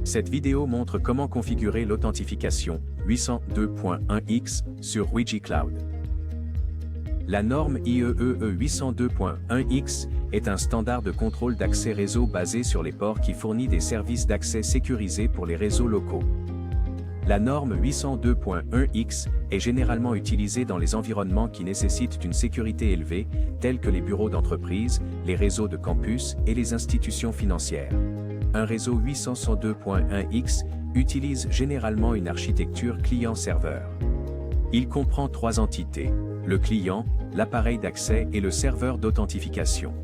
Cette vidéo montre comment configurer l'authentification 802.1x sur Wi-Fi Cloud. La norme IEEE 802.1x est un standard de contrôle d'accès réseau basé sur les ports qui fournit des services d'accès sécurisés pour les réseaux locaux. La norme 802.1x est généralement utilisée dans les environnements qui nécessitent une sécurité élevée, tels que les bureaux d'entreprise, les réseaux de campus et les institutions financières. Un réseau 802.1x utilise généralement une architecture client-serveur. Il comprend trois entités: le client, l'appareil d'accès et le serveur d'authentification.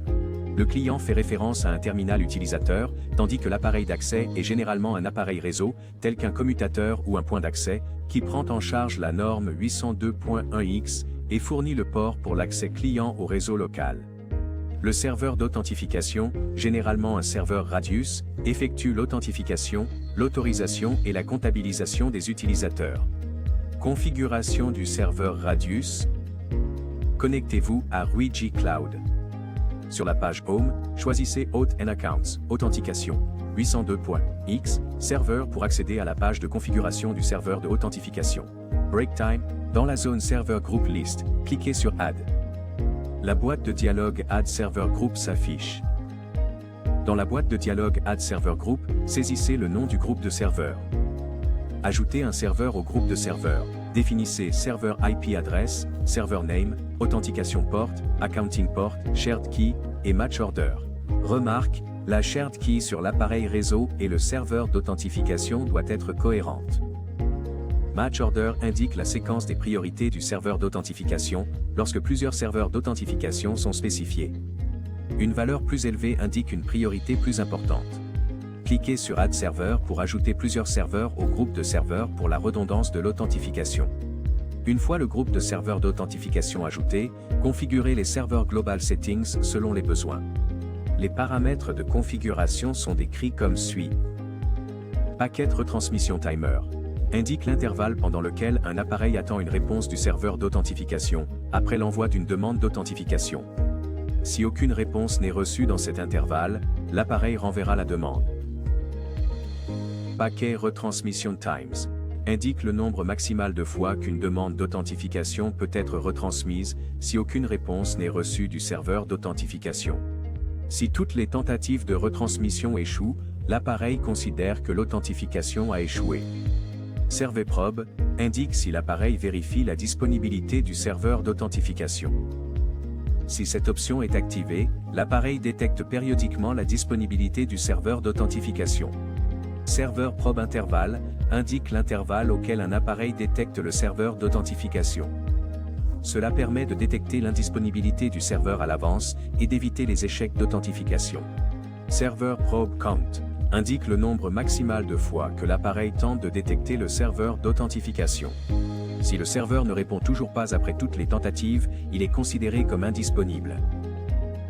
Le client fait référence à un terminal utilisateur, tandis que l'appareil d'accès est généralement un appareil réseau, tel qu'un commutateur ou un point d'accès, qui prend en charge la norme 802.1x et fournit le port pour l'accès client au réseau local. Le serveur d'authentification, généralement un serveur Radius, effectue l'authentification, l'autorisation et la comptabilisation des utilisateurs. Configuration du serveur Radius. Connectez-vous à Wi-Fi Cloud. Sur la page Home, choisissez Auth and Accounts, Authentication, 802.x, serveur pour accéder à la page de configuration du serveur de authentification. Break Time, dans la zone Server Group List, cliquez sur Add. La boîte de dialogue Add Server Group s'affiche. Dans la boîte de dialogue Add Server Group, saisissez le nom du groupe de serveurs. Ajoutez un serveur au groupe de serveurs. Définissez serveur IP address, server name, authentication port, accounting port, shared key et match order. Remarque, la shared key sur l'appareil réseau et le serveur d'authentification doit être cohérente. Match order indique la séquence des priorités du serveur d'authentification lorsque plusieurs serveurs d'authentification sont spécifiés. Une valeur plus élevée indique une priorité plus importante. Cliquez sur Add Server pour ajouter plusieurs serveurs au groupe de serveurs pour la redondance de l'authentification. Une fois le groupe de serveurs d'authentification ajouté, configurez les serveurs Global Settings selon les besoins. Les paramètres de configuration sont décrits comme suit. Packet Retransmission Timer indique l'intervalle pendant lequel un appareil attend une réponse du serveur d'authentification, après l'envoi d'une demande d'authentification. Si aucune réponse n'est reçue dans cet intervalle, l'appareil renverra la demande. Packet Retransmission Times indique le nombre maximal de fois qu'une demande d'authentification peut être retransmise si aucune réponse n'est reçue du serveur d'authentification. Si toutes les tentatives de retransmission échouent, l'appareil considère que l'authentification a échoué. Serveprobe indique si l'appareil vérifie la disponibilité du serveur d'authentification. Si cette option est activée, l'appareil détecte périodiquement la disponibilité du serveur d'authentification. Serveur Probe Intervalle indique l'intervalle auquel un appareil détecte le serveur d'authentification. Cela permet de détecter l'indisponibilité du serveur à l'avance et d'éviter les échecs d'authentification. Server Probe Count indique le nombre maximal de fois que l'appareil tente de détecter le serveur d'authentification. Si le serveur ne répond toujours pas après toutes les tentatives, il est considéré comme indisponible.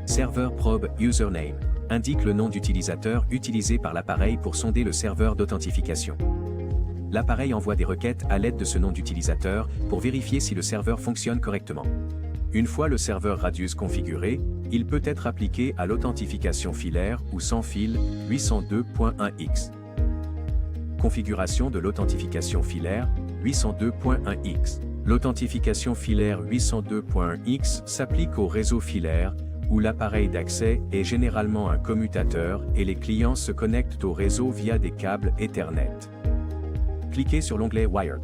Server Probe Username indique le nom d'utilisateur utilisé par l'appareil pour sonder le serveur d'authentification. L'appareil envoie des requêtes à l'aide de ce nom d'utilisateur pour vérifier si le serveur fonctionne correctement. Une fois le serveur Radius configuré, il peut être appliqué à l'authentification filaire ou sans fil 802.1x. Configuration de l'authentification filaire 802.1x. L'authentification filaire 802.1x s'applique au réseau filaire, où l'appareil d'accès est généralement un commutateur et les clients se connectent au réseau via des câbles Ethernet. Cliquez sur l'onglet Wired,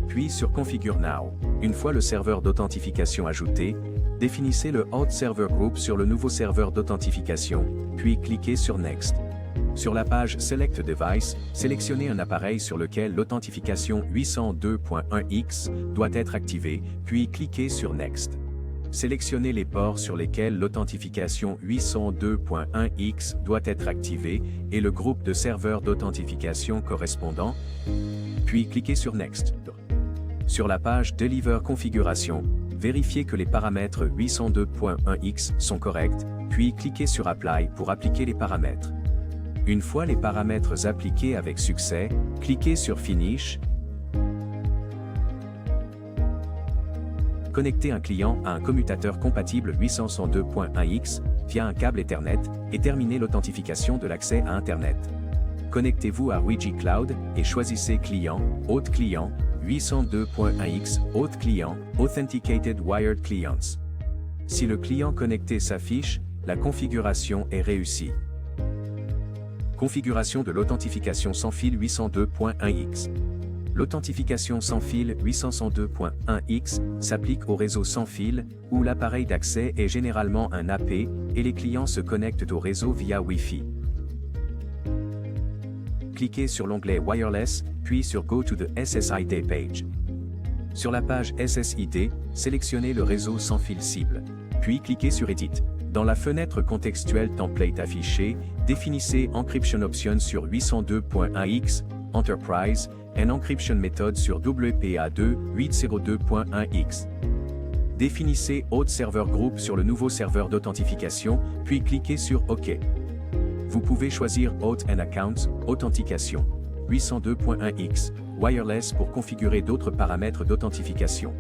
puis sur Configure Now. Une fois le serveur d'authentification ajouté, définissez le Auth Server Group sur le nouveau serveur d'authentification, puis cliquez sur Next. Sur la page Select Device, sélectionnez un appareil sur lequel l'authentification 802.1x doit être activée, puis cliquez sur Next. Sélectionnez les ports sur lesquels l'authentification 802.1x doit être activée et le groupe de serveurs d'authentification correspondant, puis cliquez sur Next. Sur la page Deliver Configuration, vérifiez que les paramètres 802.1x sont corrects, puis cliquez sur Apply pour appliquer les paramètres. Une fois les paramètres appliqués avec succès, cliquez sur Finish. Connectez un client à un commutateur compatible 802.1x via un câble Ethernet et terminez l'authentification de l'accès à Internet. connectez-vous à Wi-Fi Cloud et choisissez Client, Hôte Client, 802.1x, Hôte Client, Authenticated Wired Clients. Si le client connecté s'affiche, la configuration est réussie. Configuration de l'authentification sans fil 802.1x. L'authentification sans fil 802.1x s'applique au réseau sans fil, où l'appareil d'accès est généralement un AP, et les clients se connectent au réseau via Wi-Fi. Cliquez sur l'onglet Wireless, puis sur Go to the SSID page. Sur la page SSID, sélectionnez le réseau sans fil cible. Puis cliquez sur Edit. Dans la fenêtre contextuelle Template affichée, définissez Encryption Option sur 802.1x, Enterprise, and Encryption Method sur WPA2 802.1x. Définissez Auth Server Group sur le nouveau serveur d'authentification, puis cliquez sur OK. Vous pouvez choisir Auth and Accounts, Authentication, 802.1x, Wireless pour configurer d'autres paramètres d'authentification.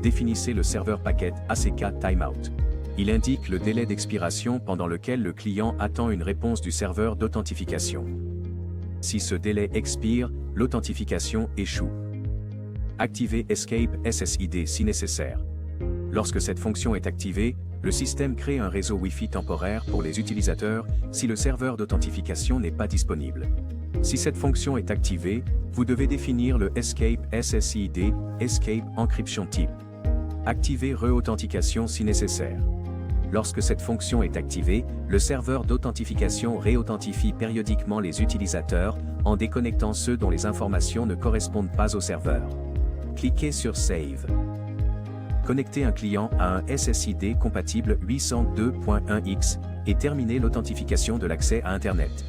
Définissez le serveur packet ACK Timeout. Il indique le délai d'expiration pendant lequel le client attend une réponse du serveur d'authentification. Si ce délai expire, l'authentification échoue. Activez Escape SSID si nécessaire. Lorsque cette fonction est activée, le système crée un réseau Wi-Fi temporaire pour les utilisateurs si le serveur d'authentification n'est pas disponible. Si cette fonction est activée, vous devez définir le Escape SSID, Escape Encryption Type. Activez Re-authentication si nécessaire. Lorsque cette fonction est activée, le serveur d'authentification réauthentifie périodiquement les utilisateurs en déconnectant ceux dont les informations ne correspondent pas au serveur. Cliquez sur Save. Connectez un client à un SSID compatible 802.1x et terminez l'authentification de l'accès à Internet.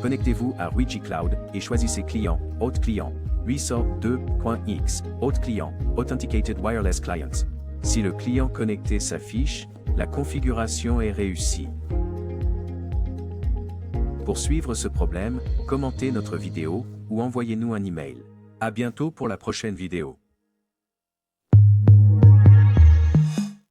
Connectez-vous à Wi-Fi Cloud et choisissez Client, Hôte Client, 802.x, Hôte Client, Authenticated Wireless Clients. Si le client connecté s'affiche, la configuration est réussie. Pour suivre ce problème, commentez notre vidéo ou envoyez-nous un email. À bientôt pour la prochaine vidéo.